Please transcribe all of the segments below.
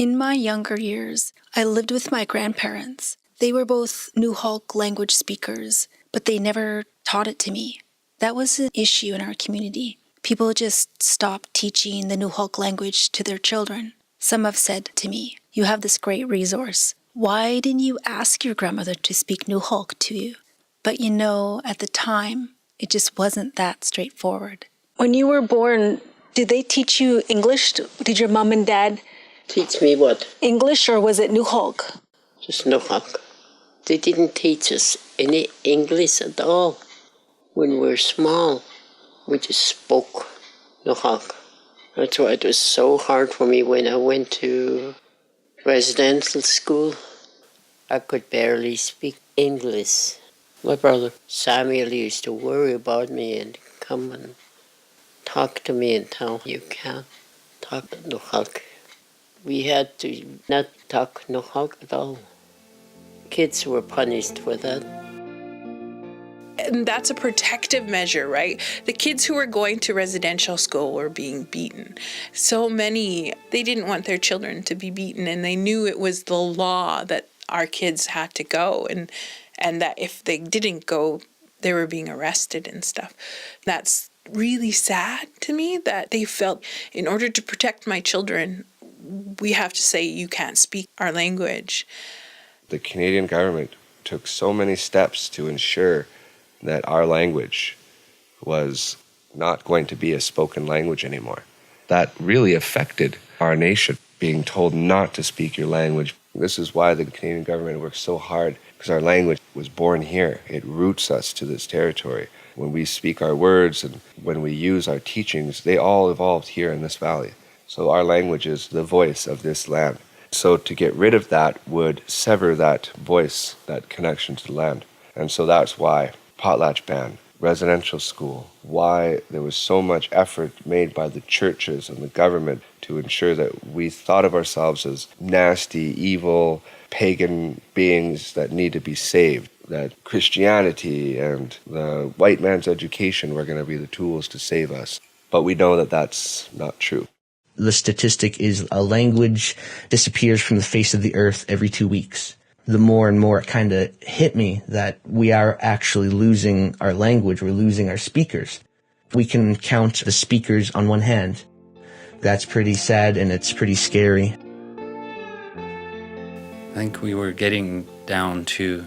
In my younger years, I lived with my grandparents. They were both Nuxalk language speakers, but they never taught it to me. That was an issue in our community. People just stopped teaching the Nuxalk language to their children. Some have said to me, "You have this great resource. Why didn't you ask your grandmother to speak Nuxalk to you?" But at the time, it just wasn't that straightforward. When you were born, did they teach you English? Did your mom and dad teach me what? English, or was it Nuxalk? Just Nuxalk. They didn't teach us any English at all. When we were small, we just spoke Nuxalk. That's why it was so hard for me when I went to residential school. I could barely speak English. My brother Samuel used to worry about me and come and talk to me and tell me, "You can't talk Nuxalk." We had to not talk Nuxalk at all. Kids were punished for that. And that's a protective measure, right? The kids who were going to residential school were being beaten. So many, they didn't want their children to be beaten, and they knew it was the law that our kids had to go, and that if they didn't go, they were being arrested and stuff. That's really sad to me that they felt in order to protect my children, we have to say you can't speak our language. The Canadian government took so many steps to ensure that our language was not going to be a spoken language anymore. That really affected our nation, being told not to speak your language. This is why the Canadian government works so hard, because our language was born here. It roots us to this territory. When we speak our words and when we use our teachings, they all evolved here in this valley. So our language is the voice of this land. So to get rid of that would sever that voice, that connection to the land. And so that's why potlatch ban, residential school, why there was so much effort made by the churches and the government to ensure that we thought of ourselves as nasty, evil, pagan beings that need to be saved, that Christianity and the white man's education were going to be the tools to save us. But we know that that's not true. The statistic is a language disappears from the face of the earth every 2 weeks. The more and more it kind of hit me that we are actually losing our language, we're losing our speakers. We can count the speakers on one hand. That's pretty sad and it's pretty scary. I think we were getting down to,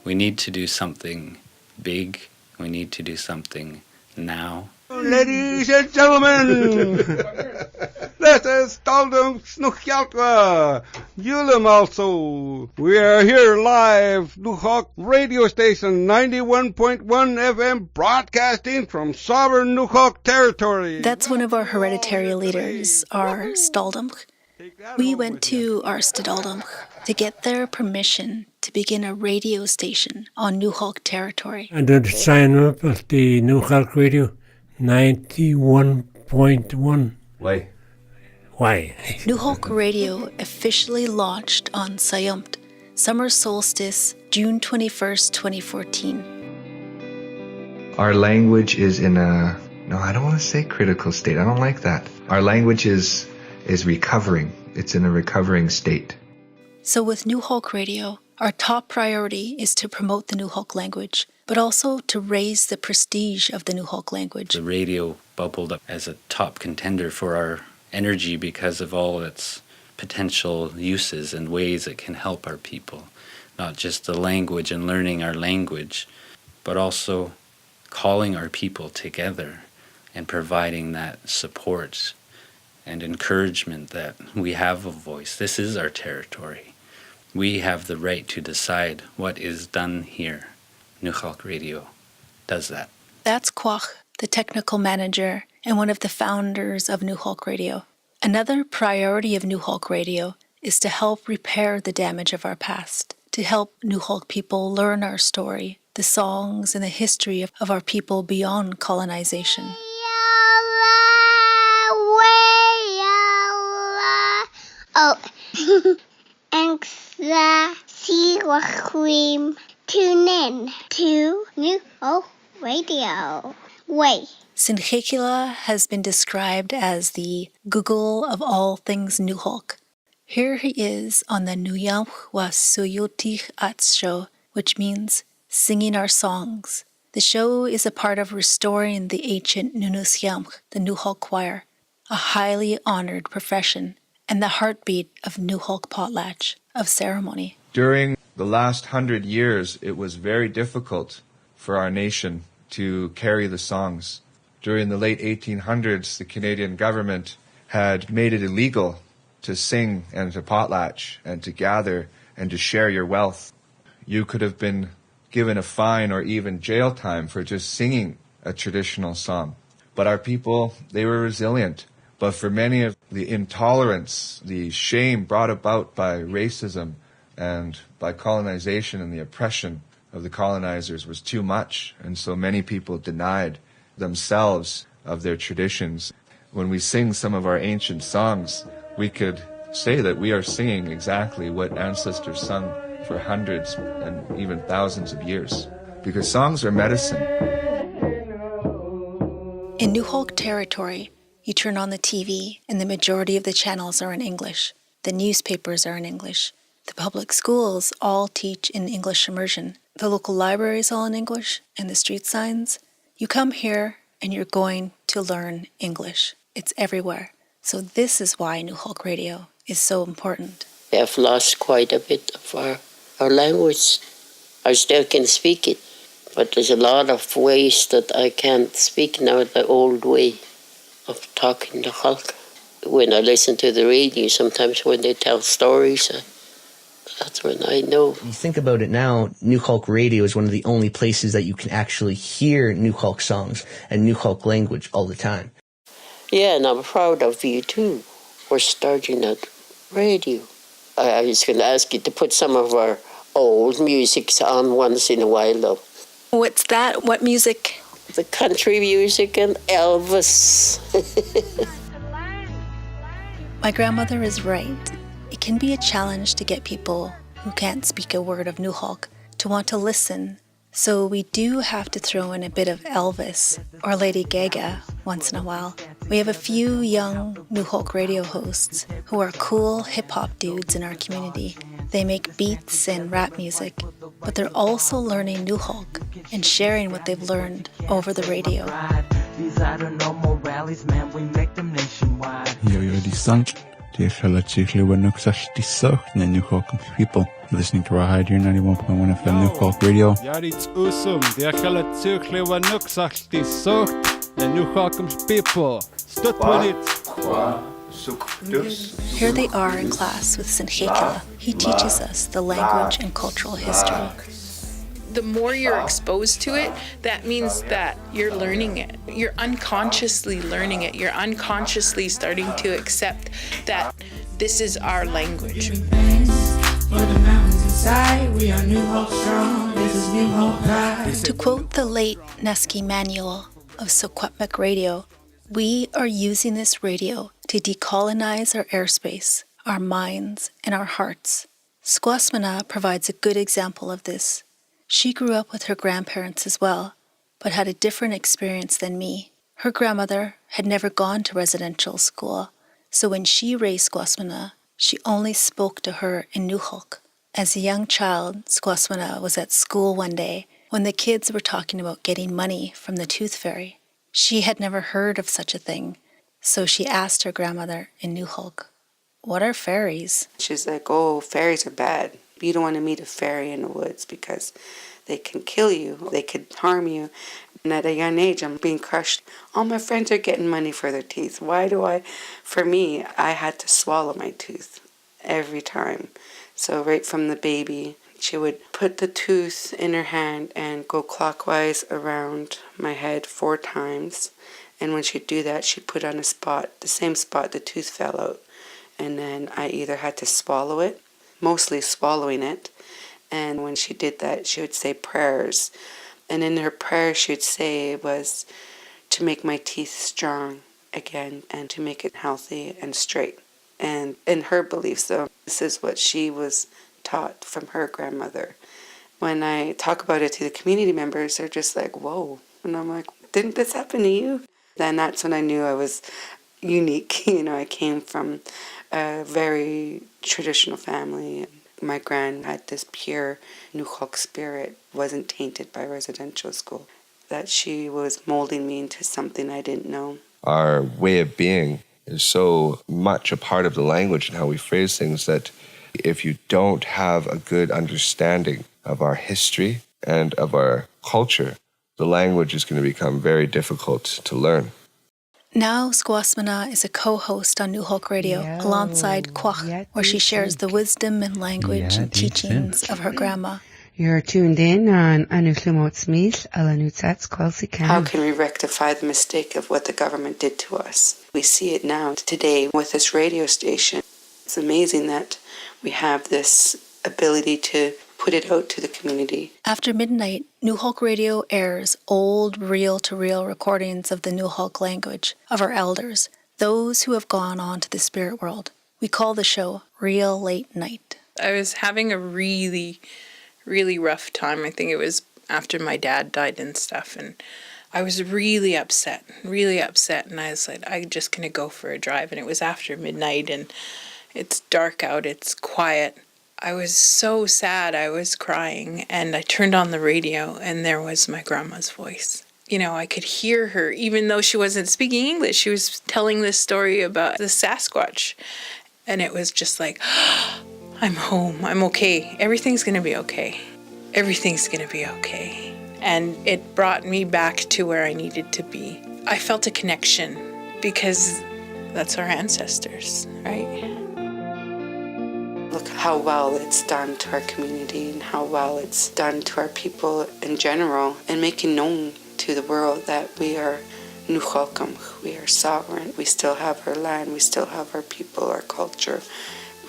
we need to do something big, we need to do something now. Ladies and gentlemen, this is Nuxalk Julem also. We are here live, Nuxalk radio station 91.1 FM, broadcasting from sovereign Nuxalk territory. That's one of our hereditary leaders, our Staldumch. We went to our Staldumch to get their permission to begin a radio station on Nuxalk territory. And then sign up at the Nuxalk radio 91.1. Why? Nuxalk Radio officially launched on Sayumt, summer solstice, June 21st, 2014. Our language is in a, no, I don't want to say critical state. I don't like that. Our language is recovering. It's in a recovering state. So with Nuxalk Radio, our top priority is to promote the Nuxalk language, but also to raise the prestige of the Nuxalk language. The radio bubbled up as a top contender for our energy because of all its potential uses and ways it can help our people. Not just the language and learning our language, but also calling our people together and providing that support and encouragement that we have a voice. This is our territory. We have the right to decide what is done here. Nuxalk Radio does that. That's Kwach, the technical manager and one of the founders of Nuxalk Radio. Another priority of Nuxalk Radio is to help repair the damage of our past, to help Nuxalk people learn our story, the songs and the history of our people beyond colonization. Oh, tune in to Nuxalk Radio. Way. Sinchekila has been described as the Google of all things Nuxalk. Here he is on the Nuyamh wa Suyotich Ats show, which means singing our songs. The show is a part of restoring the ancient Nunusyamh, the Nuxalk choir, a highly honored profession and the heartbeat of Nuxalk potlatch, of ceremony. During the last 100 years, it was very difficult for our nation to carry the songs. During the late 1800s, the Canadian government had made it illegal to sing and to potlatch and to gather and to share your wealth. You could have been given a fine or even jail time for just singing a traditional song. But our people, they were resilient. But for many of the intolerance, the shame brought about by racism and by colonization and the oppression of the colonizers was too much. And so many people denied themselves of their traditions. When we sing some of our ancient songs, we could say that we are singing exactly what ancestors sung for hundreds and even thousands of years. Because songs are medicine. In Nuxalk territory, you turn on the TV and the majority of the channels are in English. The newspapers are in English. The public schools all teach in English immersion. The local library is all in English, and the street signs. You come here and you're going to learn English. It's everywhere. So this is why Nuxalk Radio is so important. We have lost quite a bit of our language. I still can speak it, but there's a lot of ways that I can't speak now the old way of talking Nuxalk. When I listen to the radio, sometimes when they tell stories, that's when I know. You think about it now, Nuxalk Radio is one of the only places that you can actually hear Nuxalk songs and Nuxalk language all the time. Yeah, and I'm proud of you too for starting that radio. I was going to ask you to put some of our old music on once in a while, though. What's that? What music? The country music and Elvis. My grandmother is right. It can be a challenge to get people who can't speak a word of Nuxalk to want to listen. So we do have to throw in a bit of Elvis or Lady Gaga once in a while. We have a few young Nuxalk radio hosts who are cool hip-hop dudes in our community. They make beats and rap music, but they're also learning Nuxalk and sharing what they've learned over the radio. These are the normal rallies, man, we make them nationwide. You're people listening to Rawhide here, 91.1 FM Nuxalk Radio. Yarit's usum, the Akala Tuklewa Nuxalk soaked, the Nuxalk's people. Stutwanit. Here they are in class with Sinchekila. He teaches us the language and cultural history. The more you're exposed to it, that means that you're learning it. You're unconsciously learning it. You're unconsciously starting to accept that this is our language. To quote the late Nesky Manuel of Secwepemc Radio, we are using this radio to decolonize our airspace, our minds, and our hearts. Squasmana provides a good example of this. She grew up with her grandparents as well, but had a different experience than me. Her grandmother had never gone to residential school, so when she raised Squasmana, she only spoke to her in Nuxalk. As a young child, Squasmana was at school one day when the kids were talking about getting money from the tooth fairy. She had never heard of such a thing, so she asked her grandmother in Nuxalk, "What are fairies?" She's like, "Oh, fairies are bad. You don't want to meet a fairy in the woods because they can kill you, they could harm you." And at a young age, I'm being crushed. All my friends are getting money for their teeth. For me, I had to swallow my tooth every time. So right from the baby, she would put the tooth in her hand and go clockwise around my head 4 times. And when she'd do that, she'd put on a spot, the same spot the tooth fell out. And then I either had to swallow it, mostly swallowing it. And when she did that, she would say prayers. And in her prayer, she would say was to make my teeth strong again and to make it healthy and straight. And in her beliefs, though, this is what she was taught from her grandmother. When I talk about it to the community members, they're just like, "Whoa." And I'm like, "Didn't this happen to you?" Then that's when I knew I was, unique. I came from a very traditional family. My gran had this pure Nuxalk spirit, wasn't tainted by residential school, that she was molding me into something I didn't know. Our way of being is so much a part of the language and how we phrase things that if you don't have a good understanding of our history and of our culture, the language is going to become very difficult to learn. Now, Squasmana is a co-host on Nuxalk Radio alongside Kwach, where she shares the wisdom and language and teachings of her grandma. You're tuned in on Anuflumots Mil, Alanutsats Kwalsikan. How can we rectify the mistake of what the government did to us? We see it now today with this radio station. It's amazing that we have this ability to put it out to the community. After midnight, Nuxalk Radio airs old reel-to-reel recordings of the Nuxalk language, of our elders, those who have gone on to the spirit world. We call the show Real Late Night. I was having a really rough time. I think it was after my dad died and stuff, and I was really upset, and I was like, I'm just going to go for a drive, and it was after midnight, and it's dark out, it's quiet. I was so sad, I was crying, and I turned on the radio, and there was my grandma's voice. I could hear her, even though she wasn't speaking English. She was telling this story about the Sasquatch, and it was just like, I'm home, I'm okay, everything's going to be okay. Everything's going to be okay. And it brought me back to where I needed to be. I felt a connection because that's our ancestors, right? Look how well it's done to our community and how well it's done to our people in general, and making known to the world that we are Nuxalkam, we are sovereign, we still have our land, we still have our people, our culture.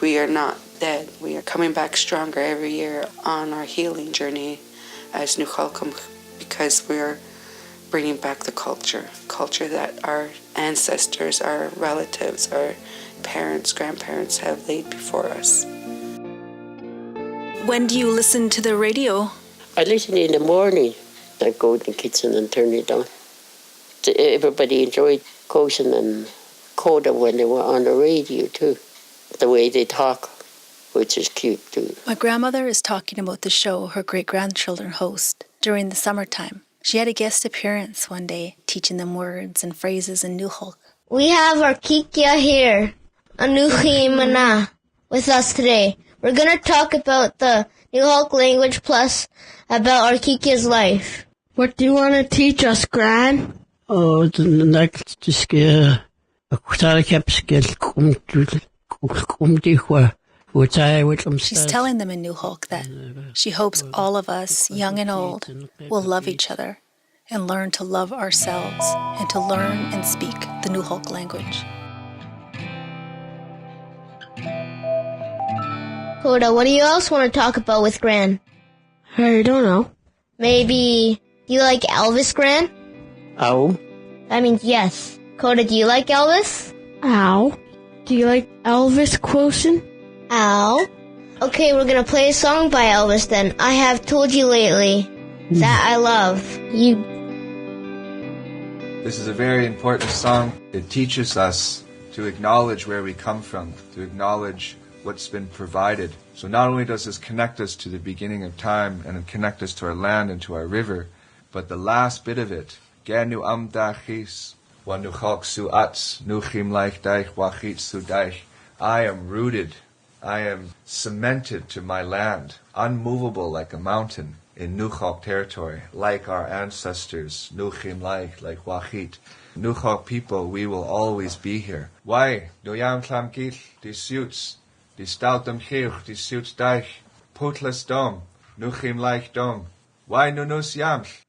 We are not dead. We are coming back stronger every year on our healing journey as Nuxalkam, because we are bringing back the culture that our ancestors, our relatives, our parents, grandparents have laid before us. When do you listen to the radio? I listen in the morning. I go in the kitchen and turn it on. Everybody enjoyed Koshin and Koda when they were on the radio too. The way they talk, which is cute too. My grandmother is talking about the show her great-grandchildren host during the summertime. She had a guest appearance one day, teaching them words and phrases in Nuxalk. We have our Kikia here, Anuhi with us today. We're going to talk about the Nuxalk language plus about our Kikia's life. What do you want to teach us, Gran? Oh, the next is a She's telling them in Nuxalk that she hopes all of us, young and old, will love each other and learn to love ourselves and to learn and speak the Nuxalk language. Koda, what do you else want to talk about with Gran? I don't know. Maybe, do you like Elvis, Gran? Ow. That means yes. Koda, do you like Elvis? Ow. Do you like Elvis, Quotient? Ow. Okay, we're gonna play a song by Elvis then. I Have Told You Lately. That I love. You. This is a very important song. It teaches us to acknowledge where we come from, to acknowledge what's been provided. So not only does this connect us to the beginning of time and connect us to our land and to our river, but the last bit of it, Genu amdachis, wa Nuxalk su ats, nuchim laich daich, wachit su daich. I am rooted, I am cemented to my land, unmovable like a mountain in Nuxalk territory, like our ancestors, nuchim laich, like wachit. Nuxalk people, we will always be here. Why? Doyam tlamkil, die suits. Die stoutem geeuch, die suits daich, putles dom, nuchim laich dom. Why nunus yamch?